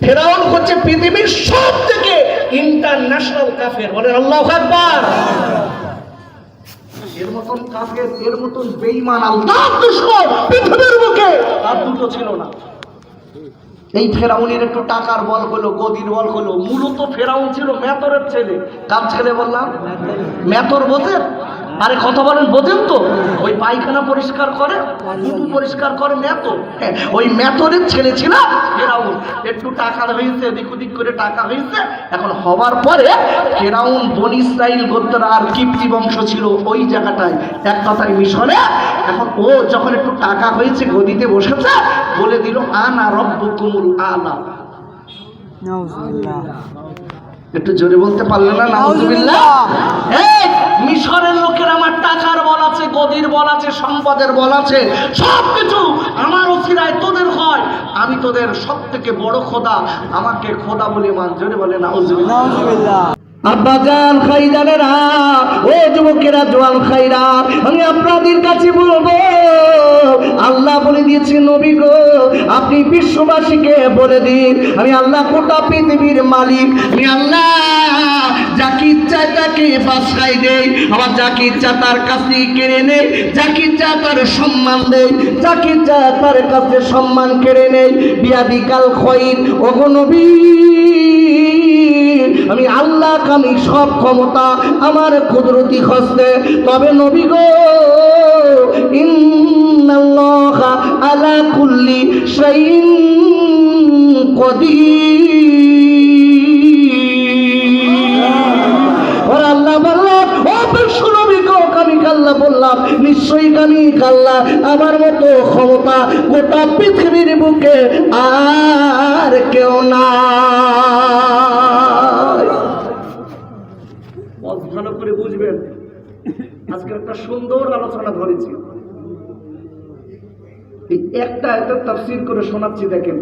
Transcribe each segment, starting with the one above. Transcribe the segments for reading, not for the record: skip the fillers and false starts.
ফেরাউন হচ্ছে পৃথিবীর সবথেকে ইন্টারন্যাশনাল কাফের। বলেন আল্লাহু আকবার। এর মতন কাফের, এর মতন বেঈমান, আল্লাহর দুশমন পৃথিবীর বুকে আর দুটো ছিল না। এই ফেরাউনের একটু টাকার বল হলো, গদির বল হলো। মূলত ফেরাউন ছিল মেথরের ছেলে। কার ছেলে বললাম? মেথর। বোঝেন? আরে কথা বলেন, বোঝেন তো? ওই পায়খানা পরিষ্কার করে, বুটু পরিষ্কার করে মেথর। হ্যাঁ, ওই মেথরের ছেলে ছিল ফেরাউন। একটু টাকা হয়েছে, এদিক ওদিক করে টাকা হয়েছে। এখন হওয়ার পরে ফেরাউন বনি ইসরাইল গোত্র আর কিপ্তি বংশ ছিল ওই জায়গাটায়, এক কথায় মিশরে। এখন ও যখন একটু টাকা হয়েছে, গদিতে বসেছে, বলে দিল আনা রব্বুকুমুল আলা। নাউজুবিল্লাহ। একটু জোরে বলতে পারলে না? নাউজুবিল্লাহ। এই মিশরের লোকের আমার টাকার বল আছে, গদির বল আছে, সম্পদের বল আছে, সবকিছু আমার ওসিলায় তোদের হয়। আমি তোদের সবথেকে বড় খোদা, আমাকে খোদা বলে মান। জোরে বলে নাউজুবিল্লাহ। আব্বাজান খাইজানেরা, ও যুবকেরা, জোয়ান খাইরা, আমি আপনাদের কাছে বলবো, আল্লাহ বলে দিয়েছে নবী গো, আপনি বিশ্ববাসীকে বলে দিন আমি আল্লাহ গোটা পৃথিবীর মালিক। আমি আল্লাহ যাকে ইচ্ছা তাকে বাসায় দেই, আবার যাকে ইচ্ছা তার কাছে কেড়ে নেই, যাকে ইচ্ছা তার সম্মান দেই, যাকে ইচ্ছা তার কাছে সম্মান কেড়ে নেই। বিয়াদিকাল খয়র, ওগো নবী, আমি আল্লাহ, আমি সব ক্ষমতা আমার কুদরতি হস্তে। তবে নবী গো, ইন্নাল্লাহা আলা কুল্লি শাইইন কাদির। আল্লাহ বললাম, ও বিশ্ব নবী গো, আমি আল্লাহ বললাম, নিশ্চয়ই আমি আল্লাহ, আমার মতো ক্ষমতা গোটা পৃথিবীর বুকে আর কেউ না। ভালো করে বুঝবেন, আজকে একটা সুন্দর আলোচনা ধরেছি। একটা এত তাফসীর করে শোনাচ্ছি, দেখেন।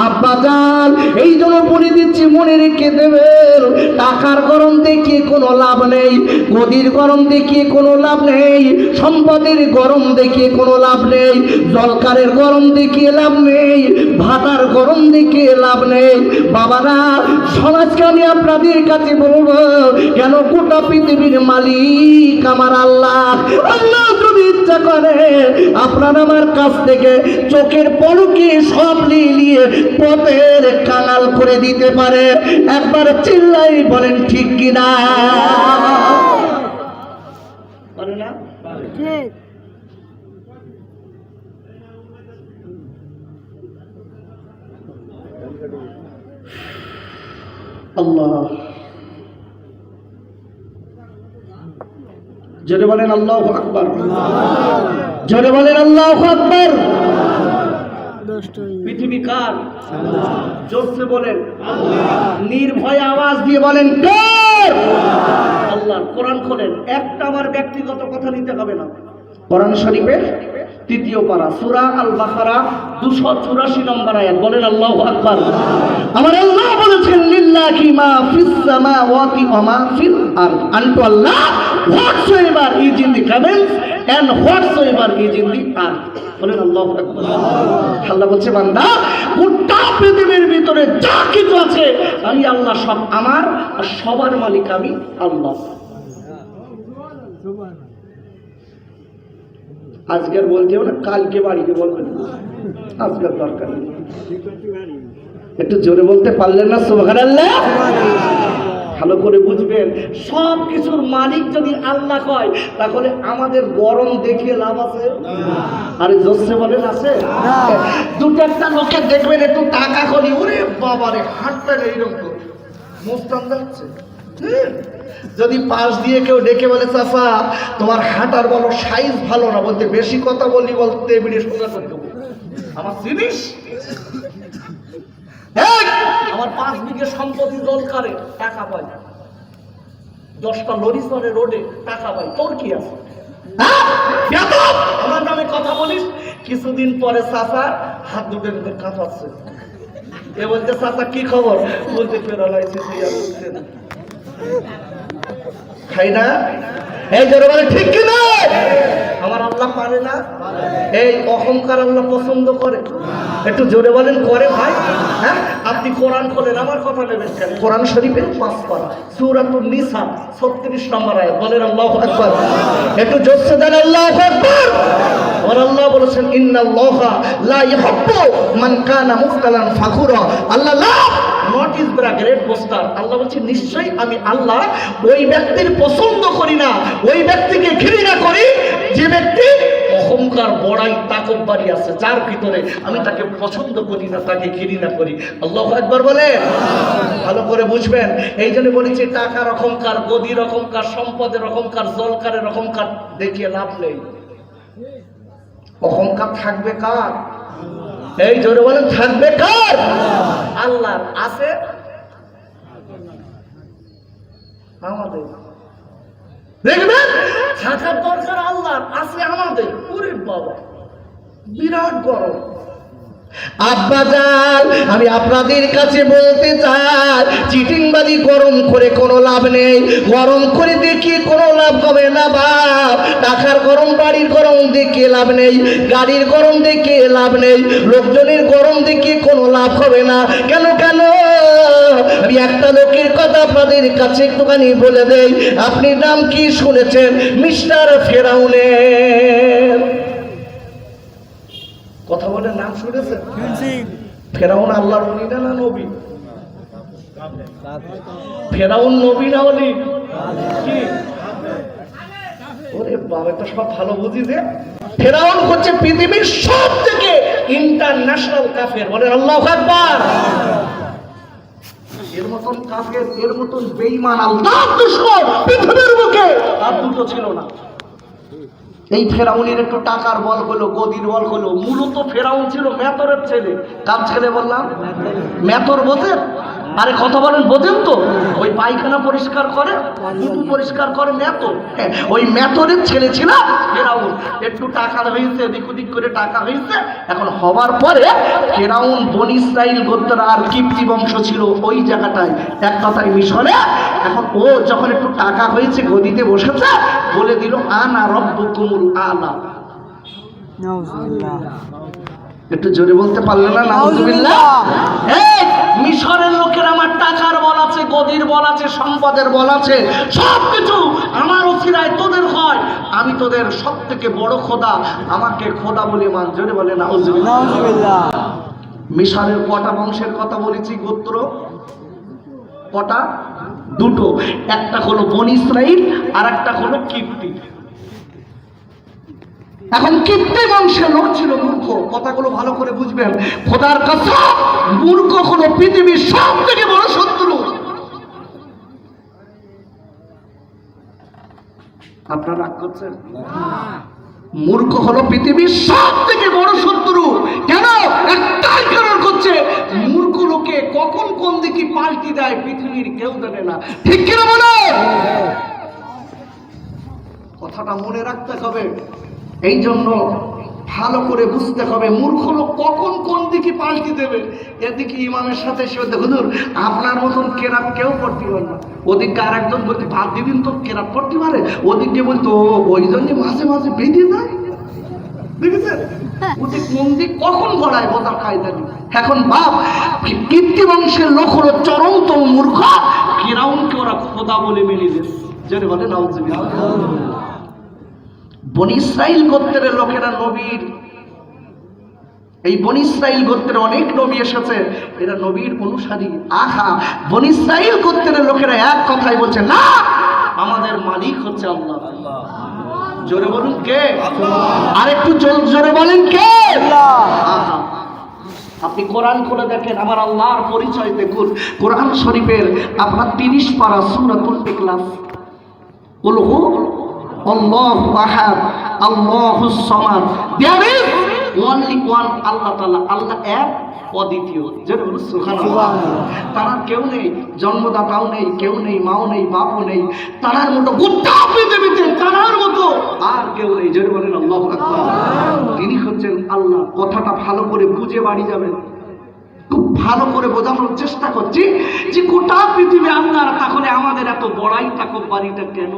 আব্বাজান এই জন্য বলে দিচ্ছি, মনে রেখে দেবেন, টাকার গরম দেখিয়ে কোনো লাভ নেই, গদির গরম দেখিয়ে কোনো লাভ নেই, সম্পদের গরম দেখিয়ে কোনো লাভ নেই, জলকারের গরম দেখিয়ে লাভ নেই, ভাতার গরম দেখিয়ে লাভ নেই। বাবারা, সমাজকে আমি আপনাদের কাছে বলবো, কেন গোটা পৃথিবীর মালিক আমার আল্লাহ। আল্লাহ যদি ইচ্ছা করে আপনার আমার কাছ থেকে চোখের পলকে সব নিয়ে পথের কাঙাল করে দিতে পারে। একবার চিল্লাই বলেন ঠিক কিনা? বলে না? ঠিক। আল্লাহ, জোরে বলেন আল্লাহু আকবার। জোরে বলেন আল্লাহু আকবার। পৃথিবী কার? জোরসে বলেন নির্ভয় আওয়াজ দিয়ে বলেন আল্লাহ। কোরআন খোলেন, একটা আমার ব্যক্তিগত কথা নিতে হবে না। কোরআন শরীফের 3য় পারা, সূরা আল বাকারা 284 নম্বর আয়াত। বলেন আল্লাহু আকবার। আমার আল্লাহ বলেছেন, লিল্লাহি মা ফিস সামাওয়াতি ওয়া মা ফিল আরদ, আনটু আল্লাহ whatsoever is in the heavens and whatsoever is in the earth. বলেন আল্লাহু আকবার। আল্লাহ বলছে, বান্দা, গোটা পৃথিবীর ভিতরে যা কিছু আছে আমি আল্লাহ সব আমার, আর সবার মালিক আমি আল্লাহ। আজকের বলতে না, কালকে বাড়িতে বলবেন, আজকের দরকার নেই। একটু জোরে বলতে পারলেন না সুবহানাল্লাহ? ভালো করে বুঝবেন, সব কিছুর মালিক যদি আল্লাহ হয়, তাহলে আমাদের গরম দেখিয়ে লাভ আছে? আরে জোরসে বলেন আছে? দুটো একটা লোকে দেখবেন একটু টাকা করি, ওরে বাবারে হাঁটতে এইরকম মোস্তান যাচ্ছে। যদি পাশ দিয়ে কেউ ডেকে বলে, চাচা তোমার হাঁটার বলো সাইজ ভালো না, বলতে বেশি কথা বললি, বলতে বিড়ে সোজা করে দেবো, আমার জিনিস। আমার 5 বিঘে সম্পত্তি দরকারে টাকা পাই, 10টা লরি চলে রোডে টাকা পাই, তোর কি আছে? আমার নামে কথা বলিস। কিছুদিন পরে চাচা হাত দুটো কাঁপাচ্ছে, এ বলতে, চাচা কি খবর? বলতে, প্যারালাইসিস খাই না? এই জোরে বলে ঠিক কিনা? আমার আল্লাহ পারে না? এই অহংকার আল্লাহ পছন্দ করে? একটু জোরে বলেন করে ভাই। হ্যাঁ, আপনি কোরআন খোলেন, আমার কথা নেবেন কেন? কোরআন শরীফের 5 পারা সূরাতুন নিসা 36 নম্বর আয়াত, বলেন আল্লাহু আকবার। একটু জোরে দেন আল্লাহু আকবার। আর আল্লাহ বলেছেন ইন্নাল্লাহা লা ইউহিব্বু মান কানা মুখতালান ফাখুরা। আল্লাহ not is the great boaster. আল্লাহ বলছে নিশ্চয়ই আমি আল্লাহ ওই ব্যক্তির পছন্দ করি না, ওই ব্যক্তিকে ঘৃণা করি যে ব্যক্তি অহংকার বড়াই তাকব্বুরি আছে, যার ভিতরে আমি তাকে পছন্দ করি না, তাকে ঘৃণা করি। আল্লাহু আকবার বলে। ভালো করে বুঝবেন। এই জন্য বলেছি টাকার অহংকার, গদির অহংকার, সম্পদের অহংকার, জলকারের অহংকার দেখিয়ে লাভ নেই। অহংকার থাকবে কার? এই জোরে বলেন থাকবে কার? আল্লাহর। আছে আমাদের। দেখবেন থাকার দরকার আল্লাহর, আছে আমাদের। ওরে বাবা বিরাট গরম। আব্বাজান আমি আপনাদের কাছে বলতে চাই, চিটিংবাজি গরম করে কোনো লাভ নেই। গরম করে দেখিয়ে কোনো লাভ হবে না বাপ। টাকার গরম, বাড়ির গরম দেখিয়ে লাভ নেই, গাড়ির গরম দেখিয়ে লাভ নেই, লোকজনের গরম দেখিয়ে কোনো লাভ হবে না। কেন কেন? আমি একটা লোকের কথা আপনাদের কাছে একটুখানি বলে দেই। আপনি নাম কি শুনেছেন? মিস্টার ফেরাউনের কথা বলে নাম শুনেছেন? ফেরাউন আল্লাহর ওলি না নবী? ফেরাউন নবী না ওলি? কি ওরে বাবা, তো সব ভালো বুঝি যে ফেরাউন হচ্ছে পৃথিবীর সব থেকে ইন্টারন্যাশনাল কাফের। বলে আল্লাহু আকবার। এর মতন কাফের, এর মতন বেঈমান আল্লাহর দুশমন পৃথিবীর বুকে আর দুটো ছিল না। এই ফেরাউনের একটু টাকার বল হলো, গদির বল হলো। মূলত ফেরাউন ছিল মেথরের ছেলে। কার ছেলে বললাম? মেথর। বোঝেন? আরে কথা বলেন, বোঝেন তো? ওই পায়খানা পরিষ্কার করে, বুটু পরিষ্কার করে মেথর। হ্যাঁ, ওই মেথরের ছেলে ছিল ফেরাউন। একটু টাকা হয়েছে, এদিক ওদিক করে টাকা হয়েছে। এখন হবার পরে ফেরাউন বনি ইসরাইল গোত্র আর কিপ্তি বংশ ছিল ওই জায়গাটায়, এক কথায় মিশরে। এখন ও যখন একটু টাকা হয়েছে, গদিতে বসেছে, বলে দিল আনা রব্বুকুমুল আলা। একটু জোরে বলতে পারলে না? নাউজুবিল্লাহ। এই মিশরের লোকের আমার টাকার বল আছে, গদির বল আছে, সম্পদের বল আছে, সবকিছু আমার ওসিলায় তোদের হয়। আমি তোদের সব থেকে বড় খোদা, আমাকে খোদা বলে মান। জোরে বলে নাউজুবিল্লাহ। মিশরের কটা বংশের কথা বলেছি? গোত্র কটা? দুটো। একটা হলো বনি ইসরাইল আর একটা হলো কিপ্তি। এখন কিপ্তি বংশের লোক ছিল মূর্খ। কথাগুলো ভালো করে বুঝবেন। খোদার কসম, মূর্খ হলো পৃথিবীর সব থেকে বড় শত্রু। আপনারা রাগ করছেন? মূর্খ হলো পৃথিবীর সব থেকে বড় শত্রু। কেন? একটাই কারণ হচ্ছে মূর্খ লোকে কখন কোন দিকে পাল্টি দেয় পৃথিবীর কেউ জানে না। ঠিক কিনা বলো? কথাটা মনে রাখতে হবে। এই জন্য ভালো করে বুঝতে হবে মূর্খ লোক কখন কোন দিকে পাল্টি দেবে। এদিকে ইমামের সাথে সে হুজুর আপনার মতন কেরাত কেউ পড়তে পারে না, ওদিকে আর একজন বলতে ভাত দিদিন তো কেরাত পড়তে পারে, ওদিকে বলতো ওই জন্য মাঝে মাঝে বেঁধে যায়। দেখেছেন ওদিক কোন দিক কখন গড়ায় বোঝার কায়দা নেই। এখন বাপ কীর্তি বংশের লোক হলো চরমতম মূর্খ। ফিরাউনকে ওরা খোদা বলে মেনে দিয়েছে। যেটা বলে নাউজুবিল্লাহ। বনি ইসরাইল গোত্রের লোকেরা নবীর, এই বনি ইসরাইল গোত্রের অনেক নবী এসেছে, এরা নবীর অনুসারী। আহা, বনি ইসরাইল গোত্রের লোকেরা এক কথাই বলছে না, আমাদের মালিক হচ্ছে আল্লাহ। জোরে বলুন কে? আর একটু জোরে বলেন কে? আহা, আপনি কোরআন খুলে দেখেন, আমার আল্লাহর পরিচয় দেখুন। কোরআন শরীফের আপনার 30 পারা সূরাতুল ইখলাস। কুল হু আল্লাহু আহাদ আল্লাহুস সামাদ। দেয়ার ইজ অনলি ওয়ান আল্লাহ তাআলা। আল্লাহ এক, অদ্বিতীয়। যেটা বলো সুবহানাল্লাহ। তার কেউ নেই, জন্মদাতাও নেই, কেউ নেই, মাও নেই, বাপও নেই। তার মতো গোটা পৃথিবীতে তার মতো আর কেউ নেই। যেটা বলেন আল্লাহু আকবার। তিনি হচ্ছেন আল্লাহ। কথাটা ভালো করে বুঝে বাড়ি যাবেন। খুব ভালো করে বোঝানোর চেষ্টা করছি যে গোটা পৃথিবী আল্লাহর, তাহলে আমাদের এত বড়াই তাকব্বুরিটা কেন?